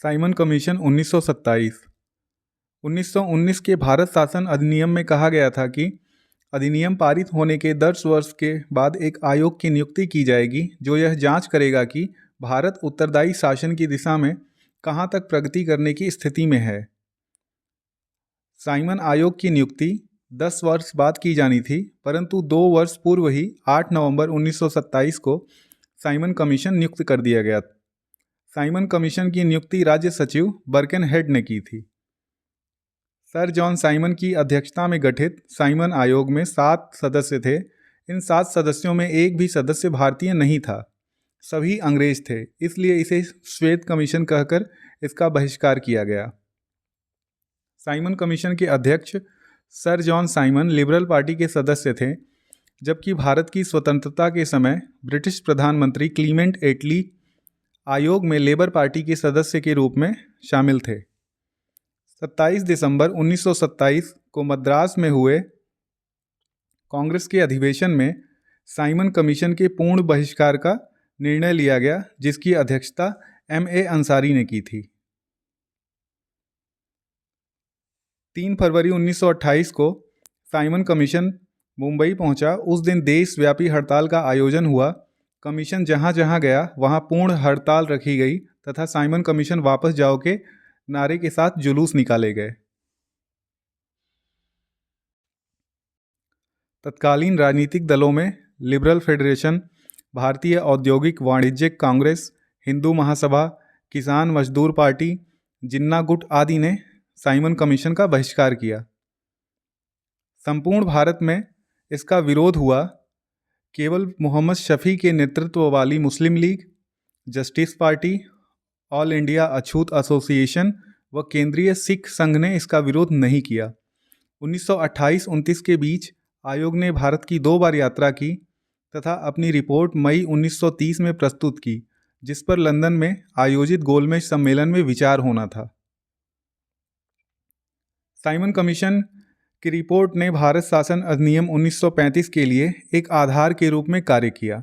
Simon commission 1927। 1919 के भारत शासन अधिनियम में कहा गया था कि अधिनियम पारित होने के 10 वर्ष के बाद एक आयोग की नियुक्ति की जाएगी जो यह जांच करेगा कि भारत उत्तरदायी शासन की दिशा में कहां तक प्रगति करने की स्थिति में है। साइमन आयोग की नियुक्ति 10 वर्ष बाद की जानी थी, परंतु 2 वर्ष पूर्व ही 8 नवंबर 1927 को साइमन कमीशन नियुक्त कर दिया गया। साइमन कमीशन की नियुक्ति राज्य सचिव बर्केनहेड ने की थी। सर जॉन साइमन की अध्यक्षता में गठित साइमन आयोग में 7 सदस्य थे। इन 7 सदस्यों में एक भी सदस्य भारतीय नहीं था, सभी अंग्रेज थे, इसलिए इसे श्वेत कमीशन कहकर इसका बहिष्कार किया गया। साइमन कमीशन के अध्यक्ष sir John Simon liberal party के सदस्य थे, जबकि भारत की स्वतंत्रता के समय ब्रिटिश प्रधानमंत्री क्लीमेंट एटली आयोग में लेबर पार्टी के सदस्य के रूप में शामिल थे। 27 दिसंबर 1927 को मद्रास में हुए कांग्रेस के अधिवेशन में साइमन कमीशन के पूर्ण बहिष्कार का निर्णय लिया गया, जिसकी अध्यक्षता M.A. अंसारी ने की थी। 3 फरवरी 1928 को साइमन कमीशन मुंबई पहुंचा। उस दिन देशव्यापी हड़ताल का आयोजन हुआ। कमीशन जहां जहां गया वहां पूर्ण हड़ताल रखी गई तथा साइमन कमीशन वापस जाओ के नारे के साथ जुलूस निकाले गए। तत्कालीन राजनीतिक दलों में लिबरल फेडरेशन, भारतीय औद्योगिक वाणिज्यिक कांग्रेस, हिंदू महासभा, किसान मजदूर पार्टी, जिन्ना गुट आदि ने साइमन कमीशन का बहिष्कार किया। संपूर्ण भारत में इसका विरोध हुआ। केवल मोहम्मद शफी के नेतृत्व वाली मुस्लिम लीग, जस्टिस पार्टी, ऑल इंडिया अछूत एसोसिएशन व केंद्रीय सिख संघ ने इसका विरोध नहीं किया। 1928-29 के बीच आयोग ने भारत की 2 बार यात्रा की तथा अपनी रिपोर्ट मई 1930 में प्रस्तुत की, जिस पर लंदन में आयोजित गोलमेज सम्मेलन में विचार होना था। साइमन कमीशन की रिपोर्ट ने भारत शासन अधिनियम 1935 के लिए एक आधार के रूप में कार्य किया।